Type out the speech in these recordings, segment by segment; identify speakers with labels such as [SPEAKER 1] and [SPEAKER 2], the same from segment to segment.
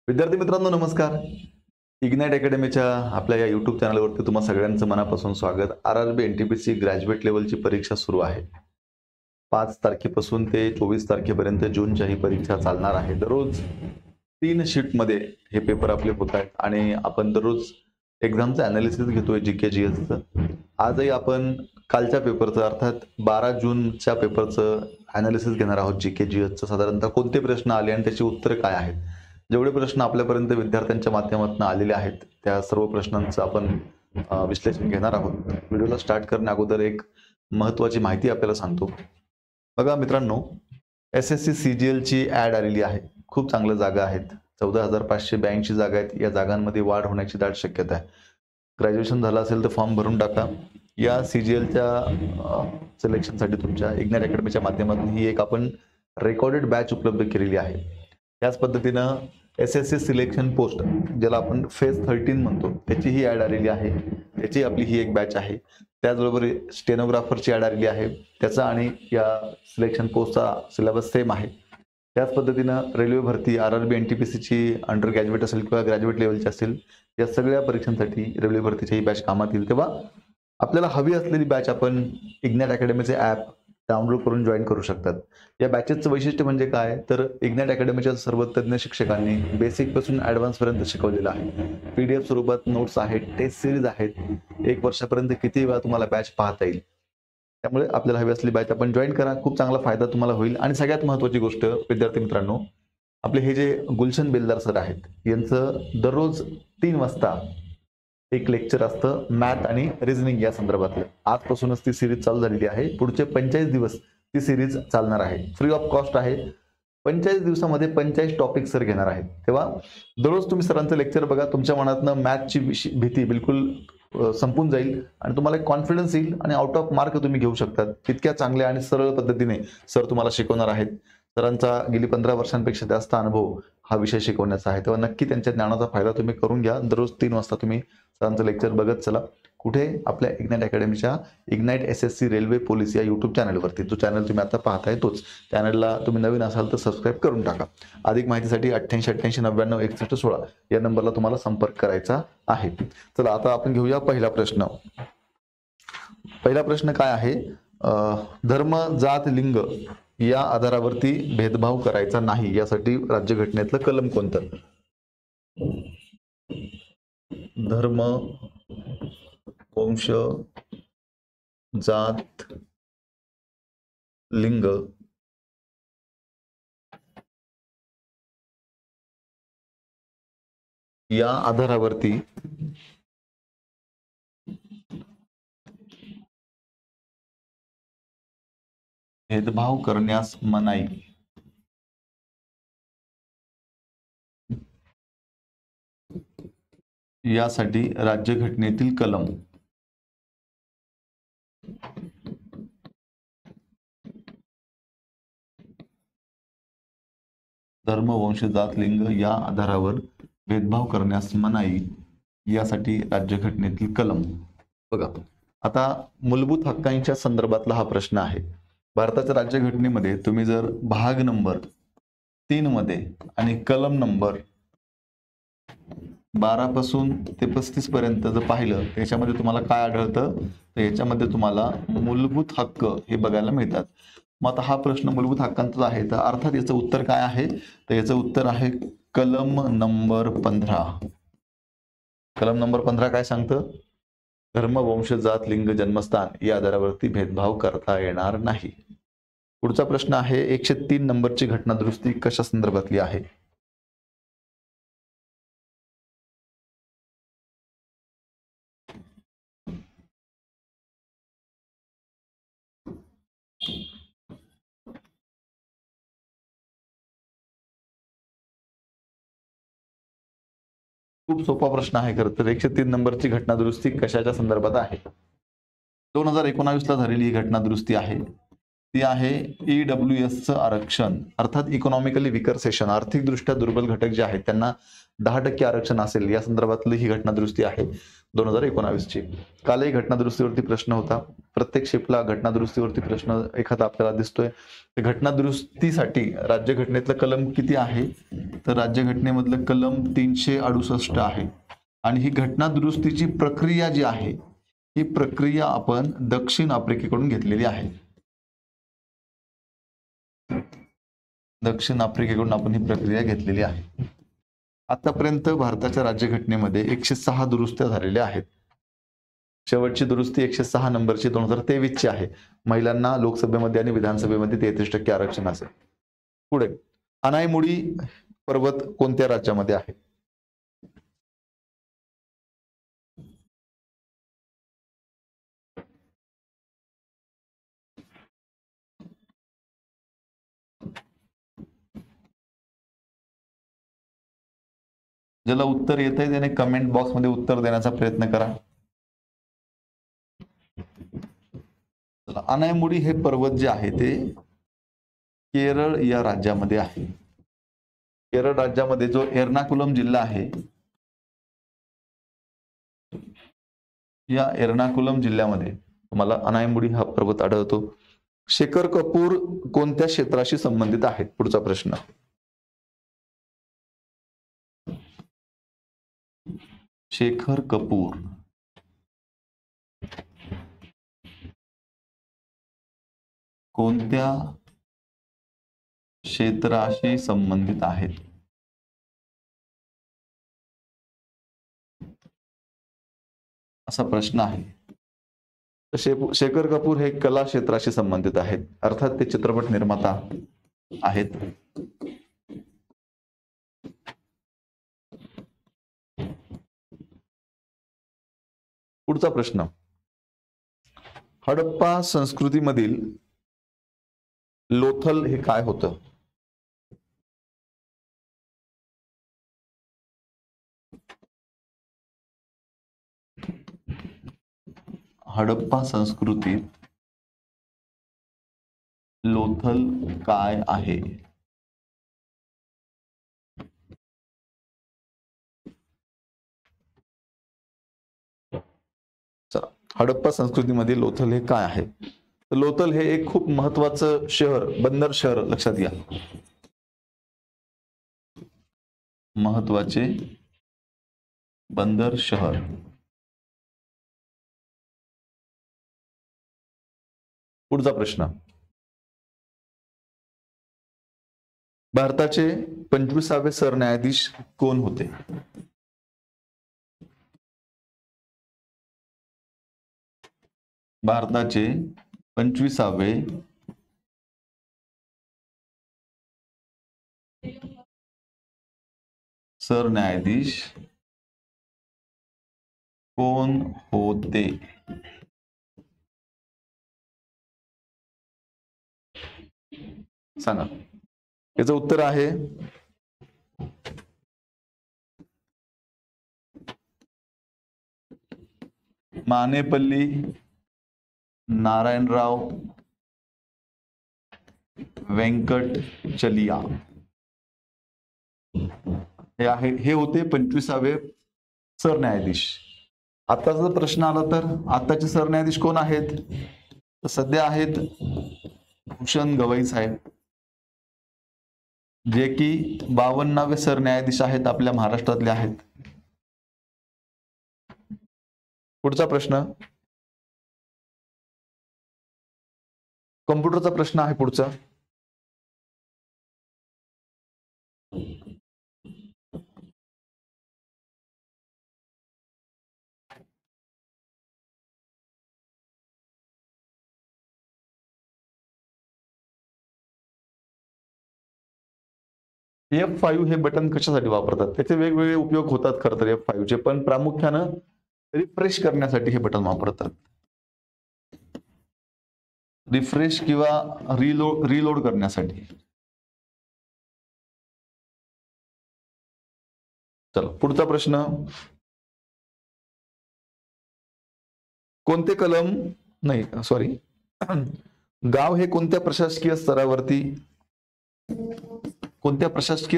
[SPEAKER 1] विद्यार्थी मित्रांनो नमस्कार. इग्नाइट अकॅडमीच्या आपल्या या यूट्यूब चॅनलवरती तुम्हा सगळ्यांचं मनापासून स्वागत. RRB NTPC ग्रॅज्युएट लेवलची परीक्षा सुरू आहे. 5 तारखेपासून ते 24 तारखेपर्यंत जूनच्या ही परीक्षा चालणार आहे. दररोज 3 शिफ्टमध्ये हे पेपर आपले होत आहेत आणि आपण दररोज एक्झामचं ॲनालिसिस घेतोय GK GSचं. आजही आपण कालच्या पेपरचं अर्थात 12 जूनच्या पेपरचं ॲनालिसिस घेणार आहोत. GK GSचं साधारणतः कोणते प्रश्न आले आणि त्याची उत्तरं काय आहेत. जेवढे प्रश्न आपल्यापर्यंत विद्यार्थ्यांच्या माध्यमातून आलेले आहेत त्या सर्व प्रश्नांचं आपण विश्लेषण घेणार आहोत. व्हिडिओला स्टार्ट करण्या अगोदर एक महत्त्वाची माहिती आपल्याला सांगतो. बघा मित्रांनो, SSC CGL ची ॲड आलेली आहे. खूप चांगल्या जागा आहेत. 14,582 जागा आहेत. या जागांमध्ये वाढ होण्याची दाट शक्यता आहे. ग्रॅज्युएशन झालं असेल तर फॉर्म भरून टाका. या CGLच्या सिलेक्शनसाठी तुमच्या इग्नाइट अकॅडमीच्या माध्यमातून ही एक आपण रेकॉर्डेड बॅच उपलब्ध केलेली आहे. त्याच पद्धतीनं SSC सिलेक्शन पोस्ट ज्याला आपण फेज 13 म्हणतो त्याची ही ॲड आलेली आहे. त्याची आपली ही एक बॅच आहे. त्याचबरोबर स्टेनोग्राफरची ॲड आलेली आहे. त्याचा आणि या सिलेक्शन पोस्टचा सिलेबस सेम आहे. त्याच पद्धतीनं रेल्वे भरती RRB NTPCची अंडर ग्रॅज्युएट असेल किंवा ग्रॅज्युएट लेवलची असेल या सगळ्या परीक्षांसाठी रेल्वे भरतीची ही बॅच कामात येईल. तेव्हा आपल्याला हवी असलेली बॅच आपण इग्नाइट अकॅडमीचे ॲप डाउनलोड करून जॉईन करू शकतात. या बॅचेसचं वैशिष्ट्य म्हणजे काय तर इग्नाइट अकॅडमीच्या सर्व तज्ञ शिक्षकांनी बेसिकपासून ॲडव्हान्सपर्यंत शिकवलेलं आहे. PDF स्वरूपात नोट्स आहेत, टेस्ट सिरीज आहेत. 1 वर्षापर्यंत किती वेळा तुम्हाला बॅच पाहता येईल. त्यामुळे आपल्याला हवी असलेली बॅच आपण जॉईन करा. खूप चांगला फायदा तुम्हाला होईल. आणि सगळ्यात महत्त्वाची गोष्ट विद्यार्थी मित्रांनो, आपले हे जे गुलशन बेलदार सर आहेत यांचं दररोज 3 वाजता एक लेक्चर असतं मॅथ आणि रिझनिंग या संदर्भातलं. आजपासूनच ती सिरीज चालू झालेली आहे. पुढचे 45 दिवस ती सिरीज चालणार आहे. फ्री ऑफ कॉस्ट आहे. 45 दिवसामध्ये 45 टॉपिक सर घेणार आहेत. तेव्हा दररोज तुम्ही सरांचं लेक्चर बघा. तुमच्या मनातनं मॅथची भीती बिलकुल संपून जाईल आणि तुम्हाला एक कॉन्फिडन्स येईल आणि आउट ऑफ मार्क तुम्ही घेऊ शकतात. इतक्या चांगल्या आणि सरळ पद्धतीने सर तुम्हाला शिकवणार आहेत. सरांचा गेली 15 वर्षांपेक्षा जास्त अनुभव हा विषय शिकवण्याचा आहे. तेव्हा नक्की त्यांच्या ज्ञानाचा फायदा तुम्ही करून घ्या. दररोज 3 वाजता तुम्ही सरांचं लेक्चर बघत चला. कुठे आपल्या इग्नाइट अकॅडमीच्या इग्नाइट SSC रेल्वे पोलीस या यूट्यूब चॅनलवरती. जो चॅनल तुम्ही आता पाहताय तोच चॅनलला तुम्ही नवीन असाल तर सबस्क्राईब करून टाका. अधिक माहितीसाठी 8888996116 या नंबरला तुम्हाला संपर्क करायचा आहे. चला आता आपण घेऊया पहिला प्रश्न. पहिला प्रश्न काय आहे, धर्म जात लिंग या आधारावरती भेदभाव करायचा नाही यासाठी राज्यघटनेतलं कलम कोणतं. धर्म, वंश, जात, लिंग या आधारावरती भेदभाव करण्यास मनाई. यासाठी राज्यघटनेतील कलम धर्म, वंश, जात, लिंग या आधारावर भेदभाव करण्यास मनाई यासाठी राज्यघटनेतील कलम. बघा आता मूलभूत हक्कांच्या संदर्भातला हा प्रश्न आहे. भारताच्या राज्यघटनेमध्ये तुम्ही जर भाग नंबर 3 मध्ये आणि कलम नंबर 12 पासून ते 35 पर्यंत जर पाहिलं त्याच्यामध्ये तुम्हाला काय आढळतं तर याच्यामध्ये तुम्हाला मूलभूत हक्क हे बघायला मिळतात. मग आता हा प्रश्न मूलभूत हक्कांचा आहे तर अर्थात याचं उत्तर काय आहे तर याचं उत्तर आहे कलम नंबर 15. कलम नंबर 15 काय सांगतं, धर्म, वंश, जात, लिंग, जन्मस्थान या आधारावरती भेदभाव करता येणार नाही. पुढचा प्रश्न आहे 103 नंबरची घटना दुरुस्ती कशा संदर्भातली आहे. खूप सोपा प्रश्न आहे खरं तर. 103 नंबरची घटना दुरुस्ती कशाच्या संदर्भात आहे. 2019ला झालेली ही घटना दुरुस्ती आहे. ती आहे EWS आरक्षण, अर्थात इकॉनॉमिकली विकर सेशन, आर्थिकदृष्ट्या दुर्बल घटक जे आहेत त्यांना 10% आरक्षण असेल या संदर्भातली ही घटना दुरुस्ती आहे 2019 ची. कालही घटना दुरुस्तीवरती प्रश्न होता. प्रत्येक शिफ्टला घटना दुरुस्तीवरती प्रश्न एखादा आपल्याला दिसतोय. घटना दुरुस्तीसाठी राज्यघटनेतलं कलम किती आहे? तर राज्यघटनेमधलं कलम 368 आहे. आणि ही घटना दुरुस्तीची प्रक्रिया जी आहे ही प्रक्रिया आपण दक्षिण आफ्रिकेकडून घेतलेली आहे. दक्षिण आफ्रिकेकडून आपण ही प्रक्रिया घेतलेली आहे. आतापर्यंत भारताच्या राज्यघटनेमध्ये 106 दुरुस्त्या झालेल्या आहेत. शेवटची दुरुस्ती 106 नंबरची 2023 ची आहे. महिलांना लोकसभेमध्ये आणि विधानसभेमध्ये 33% आरक्षण असेल. पुढे अनायमुडी पर्वत कोणत्या राज्यामध्ये आहे? ज्याला उत्तर येत आहे त्याने कमेंट बॉक्स मध्ये उत्तर देण्याचा प्रयत्न करा. अनायमुडी हे पर्वत जे आहे ते केरळ या राज्यामध्ये आहे. केरळ राज्यामध्ये जो एर्नाकुलम जिल्हा आहे या एर्नाकुलम जिल्ह्यामध्ये तुम्हाला अनायमुडी हा पर्वत आढळतो. शेखर कपूर कोणत्या क्षेत्राशी संबंधित आहेत? पुढचा प्रश्न. शेखर कपूर कोणत्या क्षेत्राशी संबंधित आहेत? असा प्रश्न आहे. शेखर कपूर हे कला क्षेत्राशी संबंधित आहेत, अर्थात ते चित्रपट निर्माता आहेत. पुढचा प्रश्न. हडप्पा संस्कृतीमधील लोथल हे काय होतं? हडप्पा संस्कृतीत लोथल काय आहे? चला, हडप्पा संस्कृतीमध्ये लोथल हे काय आहे? लोथल हे एक खूप महत्वाचं शहर, बंदर शहर, लक्षात घ्या. महत्वाचे बंदर शहर. पुढचा प्रश्न. भारताचे 25वे सरन्यायाधीश कोण होते? भारताचे 25वे सरन्यायाधीश कोण होते? सांगा. याचं उत्तर आहे मानेपल्ली नारायणराव व्यंकटचलिया हे होते 25वे सरन्यायाधीश. आताचा जर प्रश्न आला तर आताचे सरन्यायाधीश कोण आहेत? तर सध्या आहेत भूषण गवई साहेब, जे की 52वे सरन्यायाधीश आहेत, आपल्या महाराष्ट्रातले आहेत. पुढचा प्रश्न. कॉम्प्युटरचा प्रश्न आहे पुढचा. F5 हे बटन कशासाठी वापरतात? त्याचे वेगवेगळे उपयोग होतात खरं तर F5 चे, पण प्रामुख्यानं रिफ्रेश करण्यासाठी हे बटन वापरतात. रिफ्रेश किंवा रिलोड करण्यासाठी. चला, पुढचा प्रश्न. कोणते कलम गाव हे कोणत्या प्रशासकीय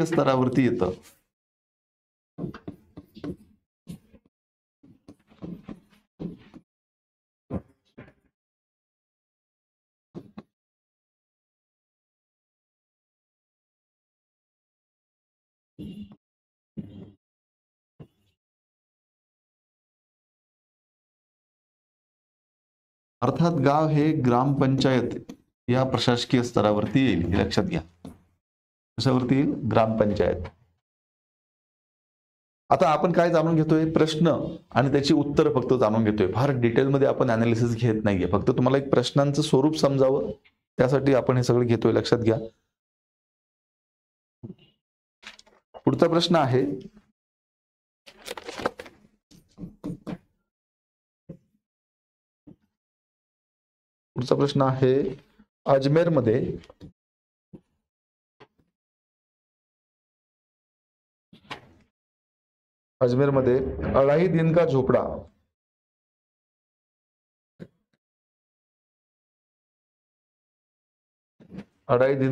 [SPEAKER 1] स्तरावरती येतं? अर्थात गाव हे ग्रामपंचायत या प्रशासकीय स्तरावरती येईल, हे लक्षात घ्या. कशावरती येईल? ग्रामपंचायत. आता आपण काय जाणून घेतोय? प्रश्न आणि त्याची उत्तर फक्त जाणून घेतोय. फार डिटेलमध्ये आपण अनालिसिस घेत नाहीये. फक्त तुम्हाला एक प्रश्नांचं स्वरूप समजावं त्यासाठी आपण हे सगळं घेतोय, लक्षात घ्या. पुढचा प्रश्न आहे, अजमेरमध्ये अढ़ाई दिन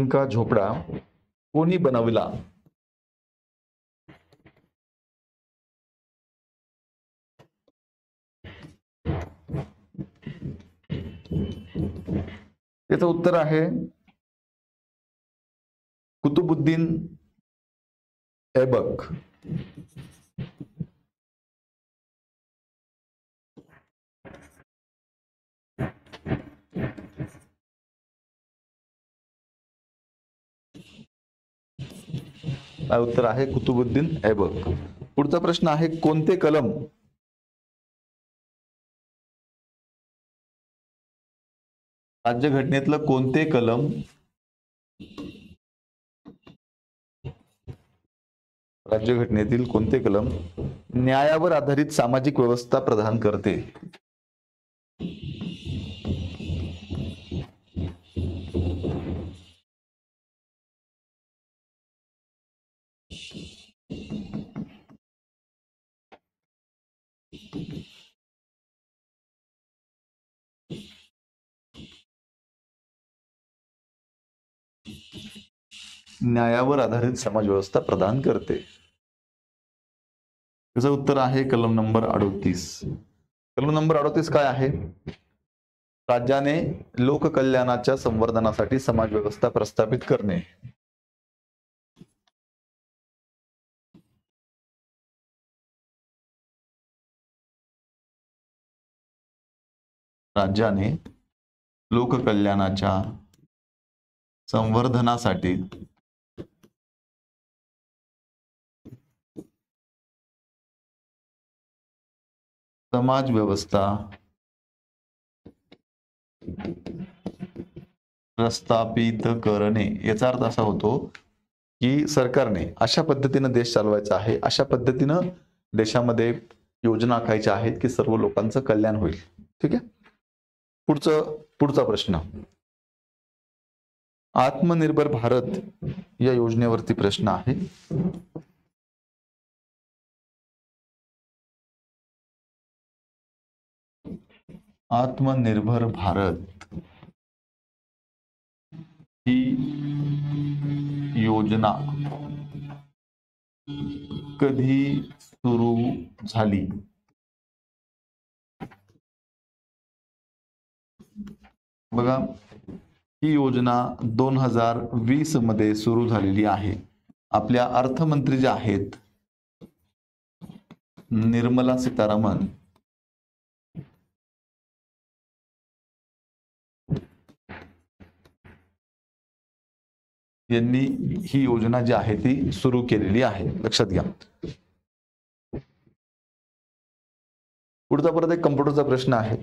[SPEAKER 1] का झोपड़ा कोणी बनवला? याचं उत्तर आहे कुतुबुद्दीन ऐबक. उत्तर आहे कुतुबुद्दीन ऐबक. पुढचा प्रश्न आहे, कोणते कलम राज्यघटनेतलं कोणते कलम राज्यघटनेतील कोणते कलम न्यायावर आधारित सामाजिक व्यवस्था प्रदान करते? न्यायावर आधारित समाज व्यवस्था प्रदान करते. त्याचं उत्तर आहे कलम नंबर 38. कलम नंबर 38 काय आहे? राज्याने लोककल्याणाच्या संवर्धनासाठी समाज व्यवस्था प्रस्थापित करणे. राज्याने लोककल्याणाच्या संवर्धनासाठी समाज व्यवस्था प्रस्थापित करणे. याचा अर्थ असा होतो की सरकारने अशा पद्धतीने देश चालवायचा आहे, अशा पद्धतीनं देशामध्ये योजना आखायच्या आहेत की सर्व लोकांचं कल्याण होईल. ठीक आहे. पुढचा प्रश्न, आत्मनिर्भर भारत या योजनेवरती प्रश्न आहे. आत्मनिर्भर भारत ही योजना कधी सुरू झाली? बघा, ही योजना 2020 मध्ये सुरू झालेली आहे. आपल्या अर्थमंत्री ज्या आहेत निर्मला सीतारामन यांनी ही योजना जी आहे ती सुरू केलेली आहे, लक्षात घ्या. पुढचा परत एक कम्प्युटरचा प्रश्न आहे.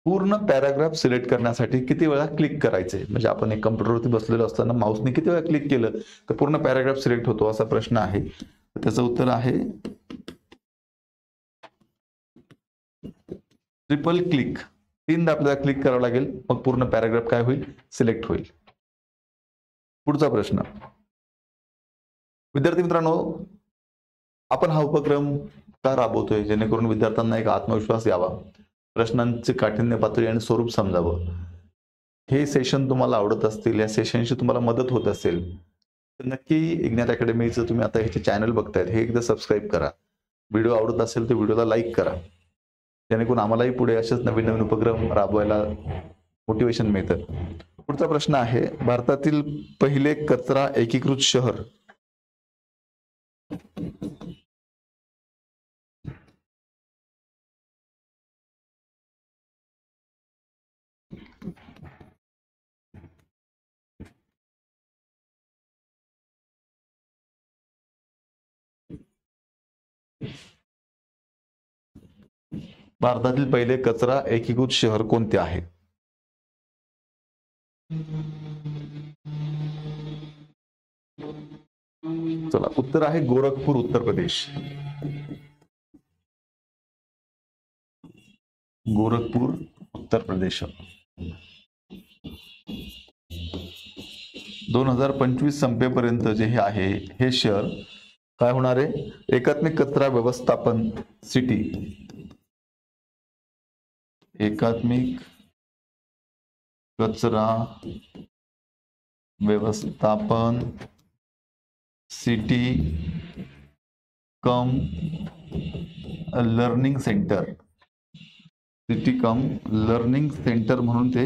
[SPEAKER 1] पूर्ण पॅराग्राफ सिलेक्ट करण्यासाठी किती वेळा क्लिक करायचे? म्हणजे आपण एक कम्प्युटरवरती बसलेलो असताना माऊसने किती वेळा क्लिक केलं तर पूर्ण पॅराग्राफ सिलेक्ट होतो, असा प्रश्न आहे. त्याचं उत्तर आहे ट्रिपल क्लिक. 3दा आपल्याला क्लिक करावं लागेल, मग पूर्ण पॅराग्राफ काय होईल? सिलेक्ट होईल. पुढचा प्रश्न. विद्यार्थी मित्रांनो, आपण हा उपक्रम का राबवतोय? जेणेकरून विद्यार्थ्यांना एक आत्मविश्वास यावा, प्रश्नांचे काठिण्य पातळी आणि स्वरूप समजावं. हे सेशन तुम्हाला आवडत असतील, या सेशनशी तुम्हाला मदत होत असेल तर नक्की इग्नात अकॅडमीचं तुम्ही आता ह्याचे चॅनल बघतायत हे एकदा सबस्क्राईब करा. व्हिडिओ आवडत असेल तर व्हिडिओला लाईक करा, जेणेकरून आम्हालाही पुढे असेच नवीन नवीन उपक्रम राबवायला मोटिवेशन मिळतं. पुढचा प्रश्न आहे, भारतातील पहिले कचरा एकीकृत शहर. भारतातील पहिले कचरा एकीकृत शहर कोणते आहे? चला, उत्तर आहे गोरखपूर, उत्तर प्रदेश. गोरखपूर, उत्तर प्रदेश. 2025 संपेपर्यंत जे हे आहे हे शहर काय होणार आहे? एकात्मिक कचरा व्यवस्थापन सिटी. एकात्मिक कचरा व्यवस्थापन सिटी कम लर्निंग सेंटर. सिटी कम लर्निंग सेंटर म्हणून ते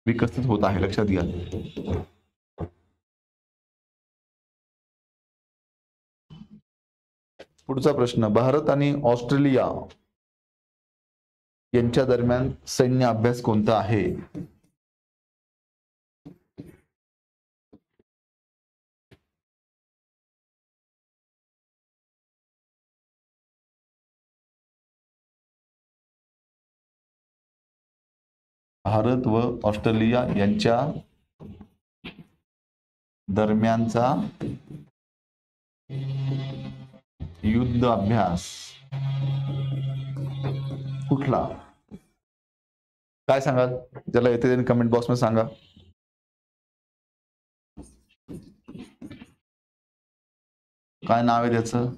[SPEAKER 1] विकसित होत आहे, लक्षात घ्या. पुढचा प्रश्न. भारत आणि ऑस्ट्रेलिया यांच्या दरम्यान सैन्य अभ्यास कोणता आहे? भारत व ऑस्ट्रेलिया यांच्या दरम्यानचा युद्ध अभ्यास कुठला? काय सांगाल? ज्याला येते त्यांनी कमेंट बॉक्स मध्ये सांगा. काय नाव आहे त्याचं?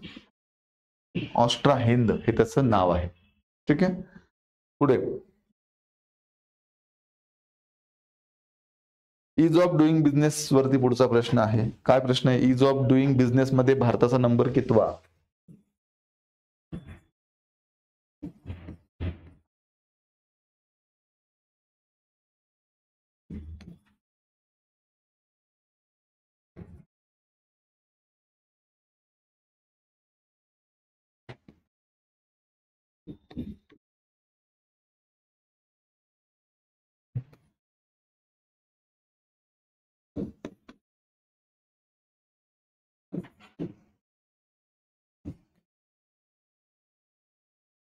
[SPEAKER 1] ऑस्ट्रा हिंद हे त्याचं नाव आहे. ठीक आहे. पुढे. इज ऑफ डुईंग बिझनेस वरती पुढचा प्रश्न आहे. काय प्रश्न आहे? इज ऑफ डुईंग बिझनेस मध्ये भारताचा नंबर कितवा?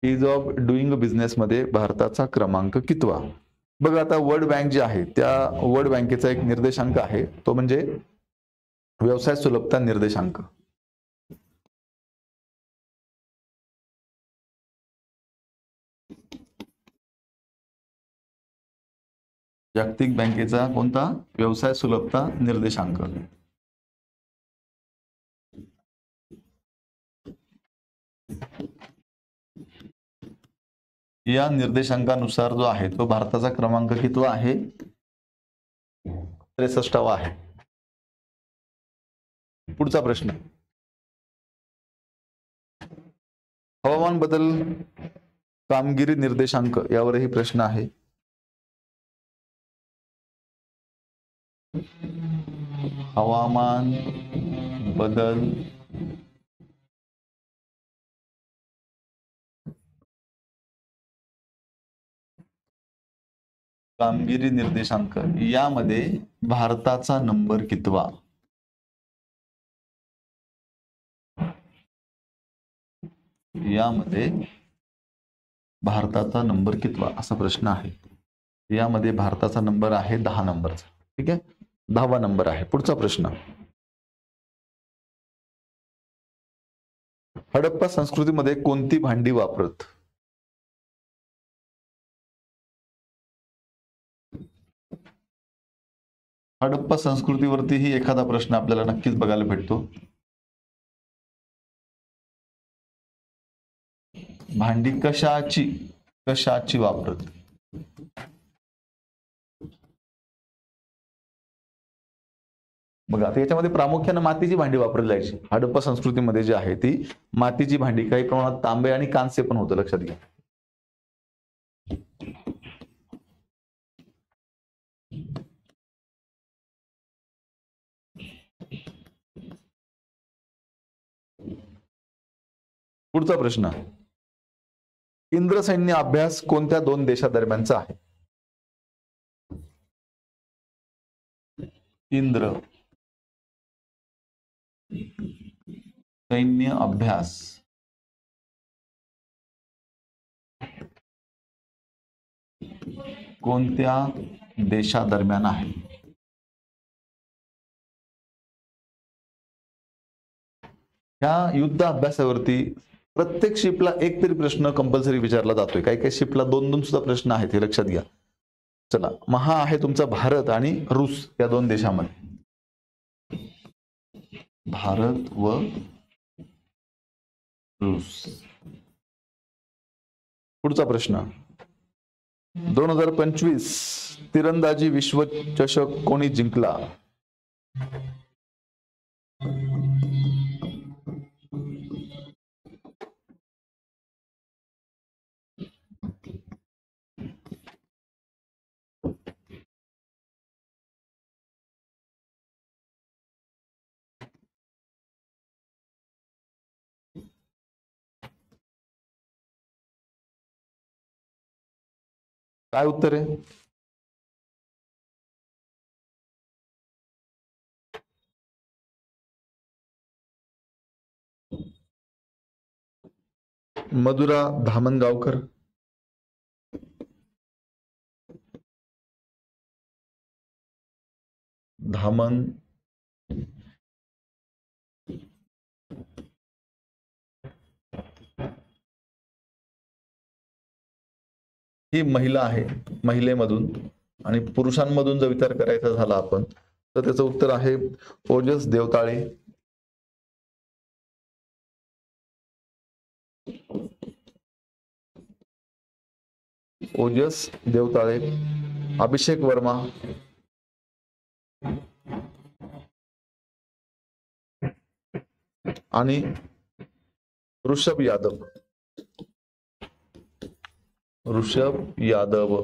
[SPEAKER 1] इज ऑफ डुईंग बिझनेस मध्ये भारताचा क्रमांक कितवा? बघा, आता वर्ल्ड बँक जे आहे त्या वर्ल्ड बँकेचा एक निर्देशांक आहे, तो म्हणजे व्यवसाय सुलभता निर्देशांक. जागतिक बँकेचा कोणता? व्यवसाय सुलभता निर्देशांक. या निर्देशांकानुसार जो आहे तो भारताचा क्रमांक कितवा आहे? 63वा आहे. पुढचा प्रश्न. हवामान बदल कामगिरी निर्देशांक यावरही प्रश्न आहे. हवामान बदल कामगिरी निर्देशांक यामध्ये भारताचा नंबर कितवा? यामध्ये भारताचा नंबर कितवा असा प्रश्न आहे. यामध्ये भारताचा नंबर आहे 10 नंबरचा. ठीक आहे, 10वा नंबर आहे. पुढचा प्रश्न, हडप्पा संस्कृतीमध्ये कोणती भांडी वापरत? हडप्पा संस्कृतीवरतीही एखादा प्रश्न आपल्याला नक्कीच बघायला भेटतो. भांडी कशाची वापरत? बघा, आता याच्यामध्ये प्रामुख्याने मातीची भांडी वापरली जायची. हडप्पा संस्कृतीमध्ये जी आहे ती मातीची भांडी, काही प्रमाणात तांबे आणि कांस्य पण होतं, लक्षात घ्या. पुढचा प्रश्न, इंद्रसैन्य अभ्यास कोणत्या 2 देशादरम्यानचा आहे? इंद्र सैन्य अभ्यास कोणत्या देशादरम्यान आहे? या युद्ध अभ्यासावरती प्रत्येक शिपला एक तरी प्रश्न कंपल्सरी विचारला जातोय. काही काही शिपला 2-2 सुद्धा प्रश्न आहेत, हे लक्षात घ्या. चला, मग हा आहे तुमचा भारत आणि रूस या 2 देशामध्ये. भारत व रूस. पुढचा प्रश्न, 2025 तिरंदाजी विश्वचषक कोणी जिंकला? काय उत्तर आहे? मधुरा धामणगावकर. धामण ही महिला आहे. महिलेमधून आणि पुरुषांमधून जर विचार करायचा झाला आपण, तर त्याचं उत्तर आहे ओजस देवताळे. ओजस देवताळे, अभिषेक वर्मा, आणि ऋषभ यादव. ऋषभ यादव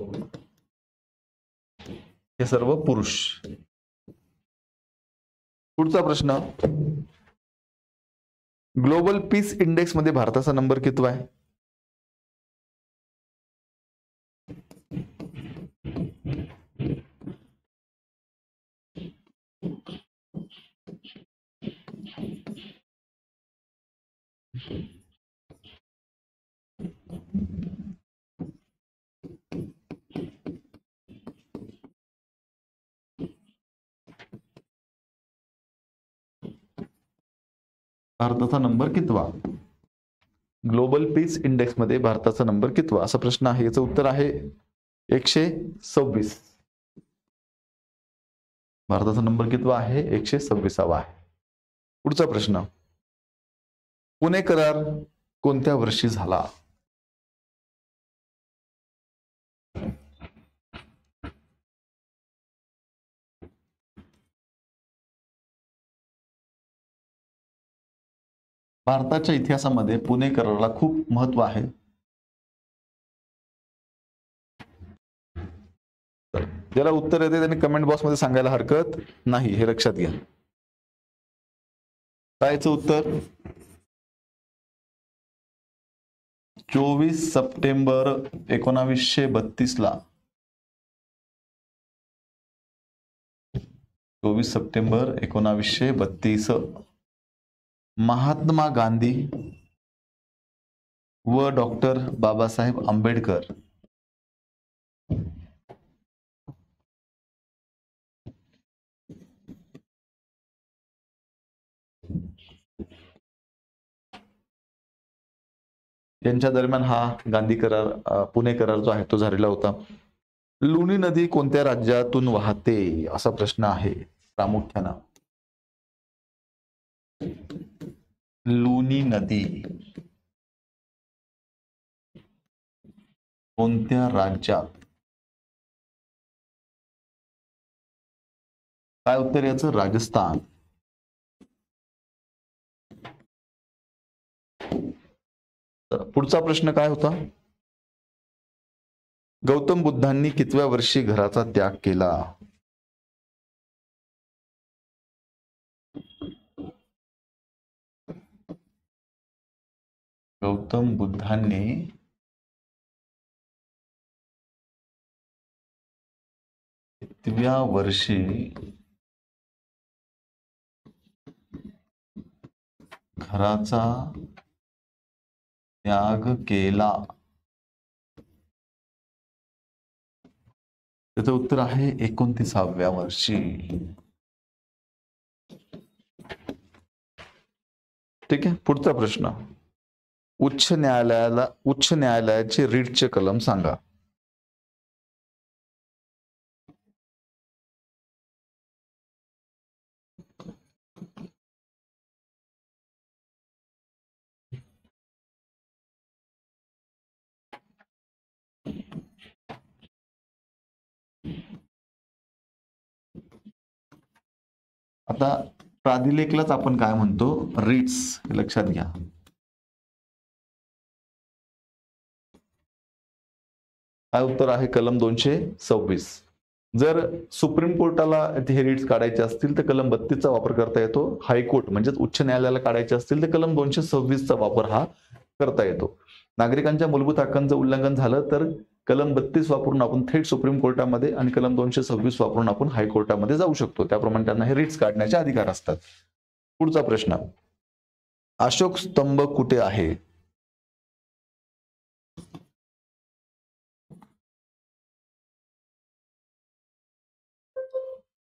[SPEAKER 1] हे सर्व पुरुष. पुढचा प्रश्न, ग्लोबल पीस इंडेक्स मध्ये भारताचा नंबर कितवा आहे? भारताचा नंबर कितवा? ग्लोबल पीस इंडेक्स मध्ये भारताचा नंबर कितवा असा प्रश्न आहे. याचं उत्तर आहे 126. भारताचा नंबर कितवा आहे? 126वा आहे. पुढचा प्रश्न, पुणे करार कोणत्या वर्षी झाला? भारताच्या इतिहासामध्ये पुणे कराराला खूप महत्व आहे. ज्याला उत्तर येते त्यांनी कमेंट बॉक्स मध्ये सांगायला हरकत नाही, हे लक्षात घ्या. कायचं उत्तर? 24 सप्टेंबर 1932 ला. 24 सप्टेंबर 1932 महात्मा गांधी व डॉक्टर बाबासाहेब आंबेडकर यांच्या दरम्यान हा गांधी करार, पुणे करार जो आहे तो झालेला होता. लुनी नदी कोणत्या राज्यातून वाहते असा प्रश्न आहे प्रामुख्यानं. लुनी नदी कोणत्या राज्यात? काय उत्तर याचं? राजस्थान. तर पुढचा प्रश्न काय होता? गौतम बुद्धांनी कितव्या वर्षी घराचा त्याग केला? गौतम बुद्धांनी कितव्या वर्षी घराचा त्याग केला? त्याचं उत्तर आहे 29व्या वर्षी. ठीक आहे. पुढचा प्रश्न, उच्च न्यायालयाचे रीटचे कलम सांगा. आता प्राधिलेखलाच आपण काय म्हणतो? रीट्स. लक्षात घ्या. काय उत्तर आहे? कलम 226. जर सुप्रीम कोर्टाला हे रीट्स काढायचे असतील तर कलम 32चा वापर करता येतो. हायकोर्ट म्हणजेच उच्च न्यायालयाला काढायचे असतील तर कलम 226चा वापर हा करता येतो. नागरिकांच्या मूलभूत हक्कांचं उल्लंघन झालं तर कलम 32 वापरून आपण थेट सुप्रीम कोर्टामध्ये आणि कलम 226 वापरून आपण हायकोर्टामध्ये जाऊ शकतो. त्याप्रमाणे त्यांना हे रीट्स काढण्याचे अधिकार असतात. पुढचा प्रश्न, अशोक स्तंभ कुठे आहे?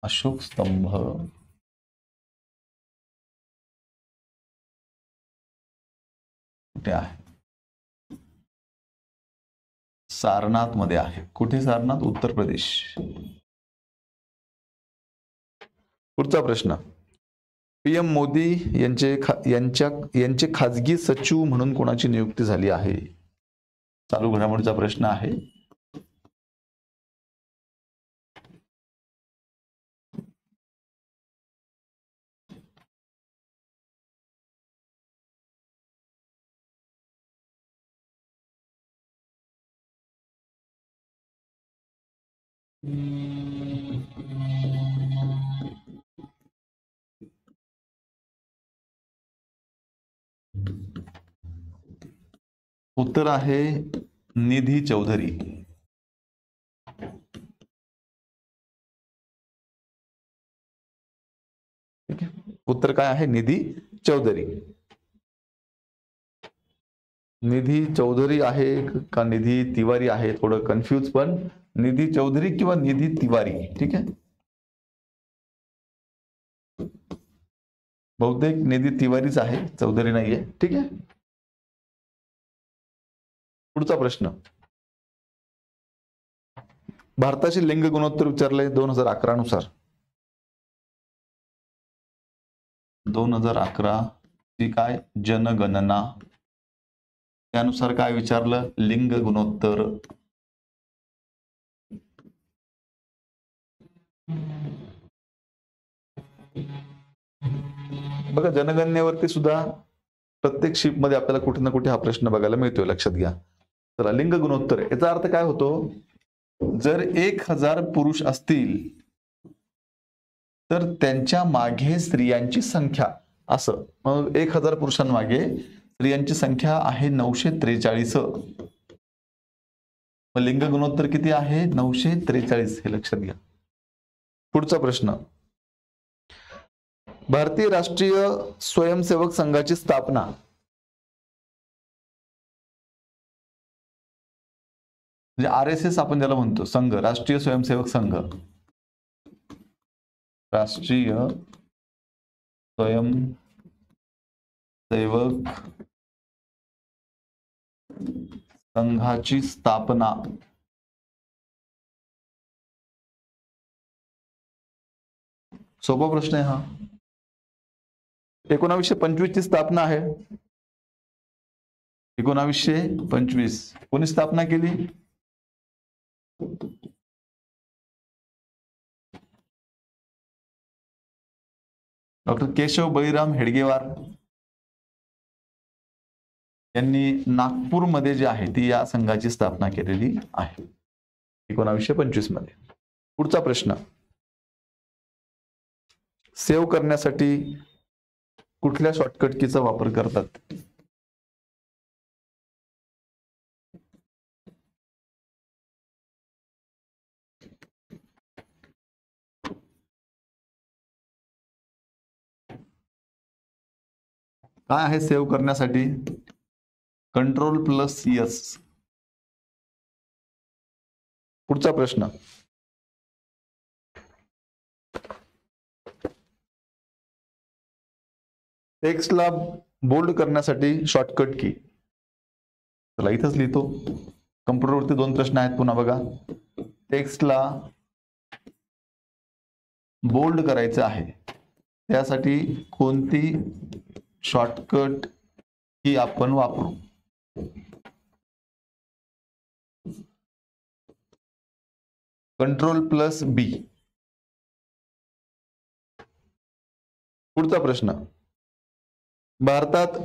[SPEAKER 1] अशोक स्तंभ कुठे आहे? सारनाथ मध्ये आहे. कुठे? सारनाथ, उत्तर प्रदेश. पुढचा प्रश्न, पीएम मोदी यांचे खाजगी सचिव म्हणून कोणाची नियुक्ती झाली आहे? चालू घडामोडीचा प्रश्न आहे. उत्तर आहे निधी चौधरी. ठीक आहे. उत्तर काय आहे? निधी चौधरी. निधी चौधरी आहे का निधी तिवारी आहे? थोडं कन्फ्यूज, पण निधी चौधरी किंवा निधी तिवारी. ठीक आहे. बहुतेक निधी तिवारीच आहे, चौधरी नाहीये. ठीक आहे. पुढचा प्रश्न, भारताचे लिंग गुणोत्तर विचारले 2011 नुसार. 2011 ची काय जनगणना, त्यानुसार काय विचारलं? लिंग गुणोत्तर. बघा, जनगणनेवरती सुद्धा प्रत्येक शिप मध्ये आपल्याला कुठे ना कुठे हा प्रश्न बघायला मिळतोय. लक्षात घ्या. चला, लिंग गुणोत्तर याचा अर्थ काय होतो? जर 1000 पुरुष असतील तर त्यांच्या मागे स्त्रियांची संख्या, असं मग 1000 पुरुषांमागे स्त्रियांची संख्या आहे 943. मग लिंग गुणोत्तर किती आहे? 943. हे लक्षात घ्या. पुढचा प्रश्न, भारतीय राष्ट्रीय स्वयंसेवक संघाची स्थापना म्हणजे RSS आपण ज्याला म्हणतो, संघ, राष्ट्रीय स्वयंसेवक संघ. राष्ट्रीय स्वयंसेवक संघाची स्थापना सोपा प्रश्न आहे हा. 1925 ची स्थापना आहे. 1925 कोणी स्थापना केली? डॉक्टर केशव बळीराम हेडगेवार यांनी नागपूरमध्ये जे आहे ती या संघाची स्थापना केलेली आहे 1925 मध्ये. पुढचा प्रश्न, सेव्ह करण्यासाठी कुठल्या शॉर्टकट कीचा वापर करतात? काय आहे सेव्ह करण्यासाठी? Ctrl+S. पुढचा प्रश्न, टेक्स्टला बोल्ड करण्यासाठी शॉर्टकट की. चला इथंच लिहितो. कम्प्युटरवरती 2 प्रश्न आहेत पुन्हा बघा. टेक्स्टला बोल्ड करायचं आहे त्यासाठी कोणती शॉर्टकट की आपण वापरू? Ctrl+B. पुढचा प्रश्न, भारतात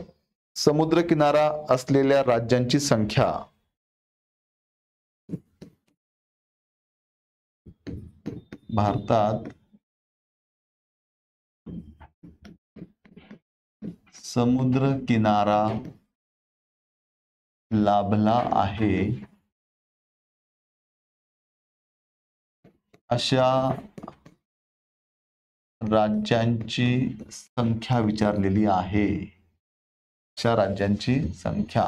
[SPEAKER 1] समुद्रकिनारा असलेल्या राज्यांची संख्या. भारतात समुद्र किनारा लाभला आहे अशा राज्यांची संख्या विचारलेली आहे. अशा राज्यांची संख्या.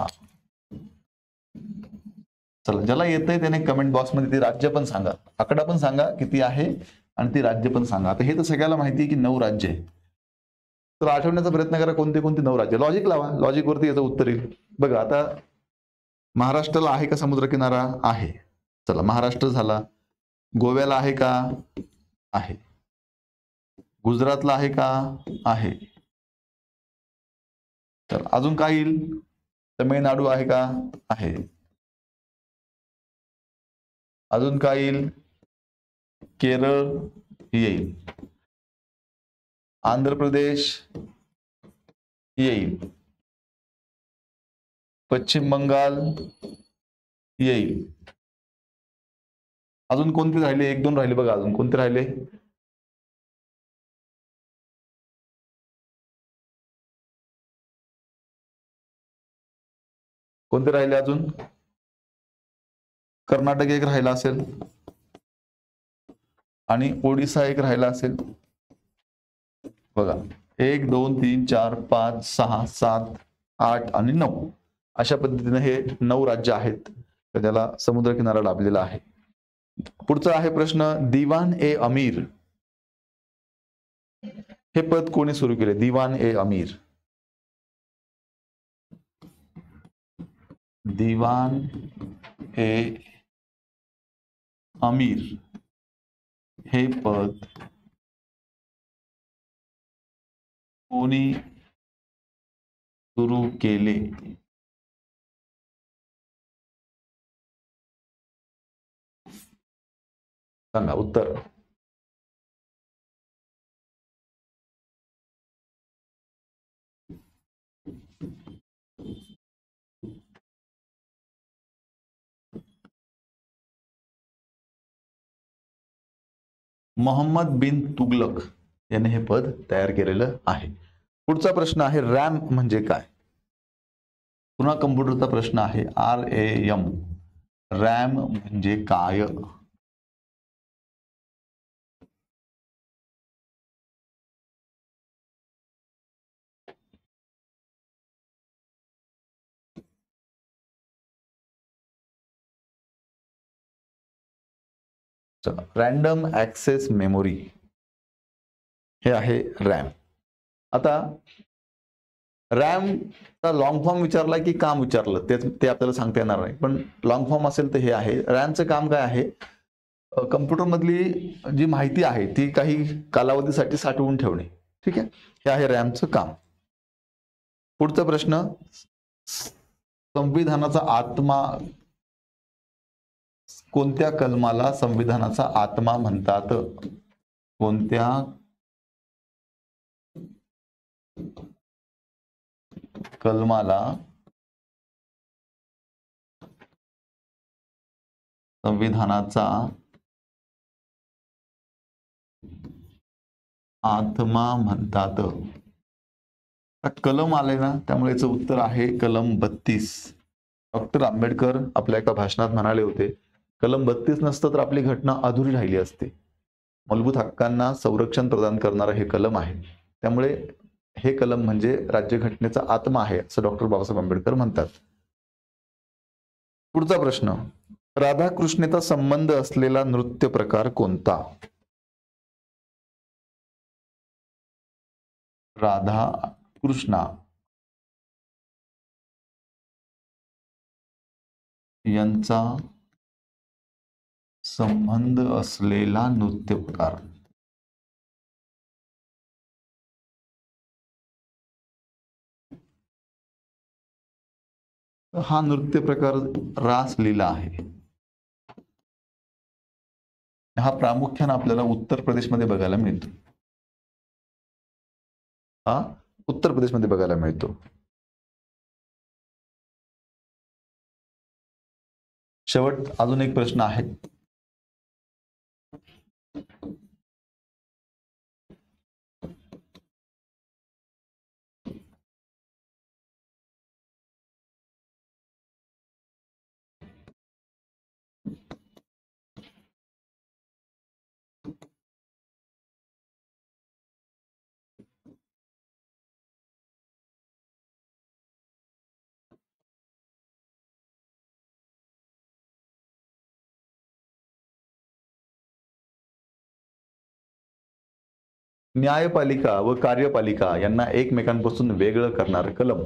[SPEAKER 1] चला ज्याला येतंय त्याने कमेंट बॉक्स मध्ये ती राज्य पण सांगा, आकडा पण सांगा किती आहे आणि ती राज्य पण सांगा. आता हे तर सगळ्याला माहिती आहे की 9 राज्य आहे. तर आठवण्याचा प्रयत्न करा कोणते कोणते 9 राज्य. लॉजिक लावा, लॉजिक वरती याचं उत्तर येईल. बघा आता महाराष्ट्राला आहे का समुद्रकिनारा? आहे. चला महाराष्ट्र झाला. गोव्याला आहे का? आहे. गुजरातला आहे का? आहे. तर अजून काय येईल? तमिळनाडू आहे का? आहे. अजून काय येईल? केरळ येईल. आंध्र प्रदेश येईल. पश्चिम बंगाल येईल. अजून कोणते राहिले? 1-2 राहिले बघा. अजून कोणते राहिले? कोणते राहिले अजून? कर्नाटक एक राहिला असेल आणि ओडिसा एक राहिला असेल. बघा 1 2 3 4 5 6 7 8 आणि 9 अशा पद्धतीने हे 9 राज्य आहेत ज्याला समुद्रकिनारा लाभलेला आहे. पुढचा आहे प्रश्न, दिवान ए अमीर हे पद कोणी सुरू केले? दिवान ए अमीर. दिवान ए अमीर हे पद कोणी सुरू केले? सांगा उत्तर. मोहम्मद बिन तुगलक याने हे पद तयार केलेलं आहे. पुढचा प्रश्न आहे रॅम म्हणजे काय? पुन्हा कम्प्युटरचा प्रश्न आहे. RAM रॅम म्हणजे काय? चला रॅन्डम ऍक्सेस मेमोरी हे आहे रॅम. आता रॅमचा लॉंग फॉर्म विचारला की काम विचारलं ते आपल्याला सांगता येणार नाही, पण लॉंग फॉर्म असेल तर हे आहे. रॅमचं काम काय आहे? कम्प्युटरमधली जी माहिती आहे ती काही कालावधीसाठी साठवून ठेवणे. ठीक आहे, हे आहे रॅमचं काम. पुढचा प्रश्न, संविधानाचा आत्मा, कोणत्या कलमाला संविधानाचा आत्मा म्हणतात? कोणत्या कलमाला संविधानाचा आत्मा म्हणतात? कलम आले ना, त्यामुळे याचं उत्तर आहे कलम 32. डॉक्टर आंबेडकर आपल्या एका भाषणात म्हणाले होते, कलम 32 नसतं तर आपली घटना अधुरी राहिली असते. मूलभूत हक्कांना संरक्षण प्रदान करणारं हे कलम आहे. त्यामुळे हे कलम म्हणजे राज्यघटनेचा आत्मा आहे असं डॉक्टर बाबासाहेब आंबेडकर म्हणतात. पुढचा प्रश्न, राधाकृष्णेचा संबंध असलेला नृत्य प्रकार कोणता? राधा कृष्णा यांचा संबंध असलेला नृत्य प्रकार. हा नृत्य प्रकार रासलीला आहे. हा प्रामुख्याने आपल्याला उत्तर प्रदेशमध्ये बघायला मिळतो. उत्तर प्रदेशमध्ये बघायला मिळतो. शेवट अजून एक प्रश्न आहे. न्यायपालिका व कार्यपालिका यांना एकमेकांपासून वेगळं करणारं कलम.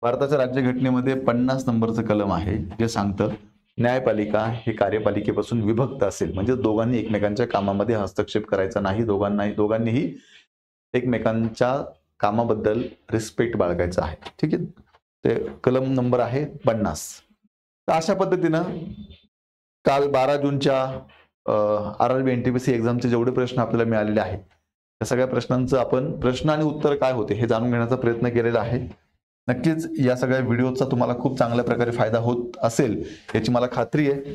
[SPEAKER 1] भारताच्या राज्यघटनेमध्ये 50 नंबरचं कलम आहे, जे सांगतं न्यायपालिका हे कार्यपालिकेपासून विभक्त असेल, म्हणजे दोघांनी एकमेकांच्या कामामध्ये हस्तक्षेप करायचा नाही, दोघांनीही एकमेकांच्या कामाबद्दल रिस्पेक्ट बाळगायचा आहे. ठीक आहे, ते कलम नंबर आहे 50. तर अशा पद्धतीनं काल 12 जूनच्या RRB NTPC एक्झामचे जेवढे प्रश्न आपल्याला मिळालेले आहेत त्या सगळ्या प्रश्नांचं आपण प्रश्न आणि उत्तर काय होते हे जाणून घेण्याचा प्रयत्न केलेला आहे. नक्कीच या सगळ्या व्हिडिओचा तुम्हाला खूप चांगल्या प्रकारे फायदा होत असेल याची मला खात्री आहे.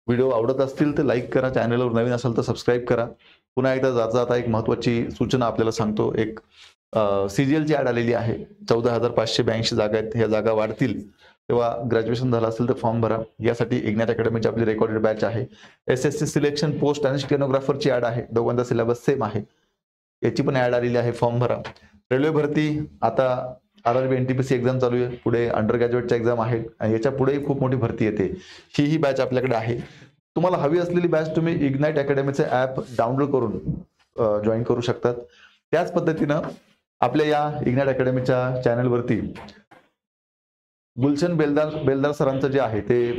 [SPEAKER 1] व्हिडिओ आवडत असतील तर लाईक करा, चॅनलवर नवीन असेल तर सबस्क्राईब करा. पुन्हा एकदा जाता एक महत्त्वाची सूचना आपल्याला सांगतो. एक CGL ची ॲड आलेली आहे. 14,582 जागा आहेत. ह्या जागा वाढतील तेव्हा ग्रॅज्युएशन झालं असेल तर फॉर्म भरा. यासाठी इग्नाइट अकॅडमीची आपली रेकॉर्डेड बॅच आहे. SSC सिलेक्शन पोस्ट आणि स्टेनोग्राफरची ॲड आहे. दोघांचा सिलेबस सेम आहे. याची पण ॲड आलेली आहे, फॉर्म भरा. रेल्वे भरती आता RRB NTPC एक्झाम चालू आहे, पुढे अंडर ग्रॅज्युएटच्या एक्झाम आहे आणि याच्या पुढेही खूप मोठी भरती येते. ही बॅच आपल्याकडे आहे. तुम्हाला हवी असलेली बॅच तुम्ही इग्नाइट अकॅडमीचे ॲप डाउनलोड करून जॉईन करू शकतात. त्याच पद्धतीनं आपल्या या इग्नाइट अकॅडमीच्या चॅनलवरती गुलशन बेलदार सरांचं जे आहे ते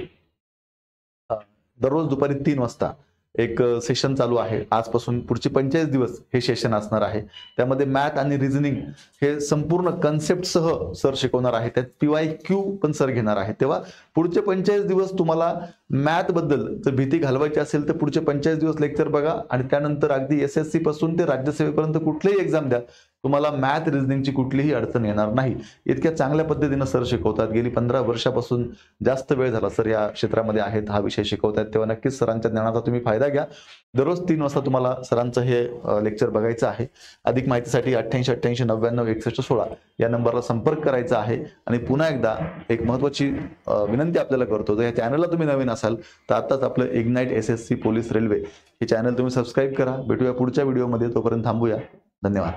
[SPEAKER 1] दररोज दुपारी 3 वाजता एक सेशन चालू आहे. आजपासून पुढचे 45 दिवस हे सेशन असणार आहे. त्यामध्ये मॅथ आणि रिझनिंग हे संपूर्ण कन्सेप्टसह सर शिकवणार आहे. त्यात PYQ पण सर घेणार आहे. तेव्हा पुढचे 45 दिवस तुम्हाला मॅथ बद्दल जर भीती घालवायची असेल तर पुढचे 45 दिवस लेक्चर बघा आणि त्यानंतर अगदी SSC पासून ते राज्यसेवेपर्यंत कुठलीही एक्झाम द्या, तुम्हाला मॅथ रिझनिंगची कुठलीही अडचण येणार नाही. इतक्या चांगल्या पद्धतीने सर शिकवतात. गेली 15 वर्षापासून जास्त वेळ झाला सर या क्षेत्रामध्ये आहेत, हा विषय शिकवतात. तेव्हा नक्कीच सरांच्या ज्ञानाचा तुम्ही फायदा घ्या. दररोज 3 वाजता तुम्हाला सरांचं हे लेक्चर बघायचं आहे. अधिक माहितीसाठी 8888 99 61 16 या नंबरला संपर्क करायचा आहे. आणि पुन्हा एकदा एक महत्त्वाची विनंती आपल्याला करतो, जर या चॅनलला तुम्ही नवीन असाल तर आताच आपलं इग्नाइट SSC पोलीस रेल्वे हे चॅनल तुम्ही सबस्क्राईब करा. भेटूया पुढच्या व्हिडिओमध्ये. तोपर्यंत थांबूया. धन्यवाद.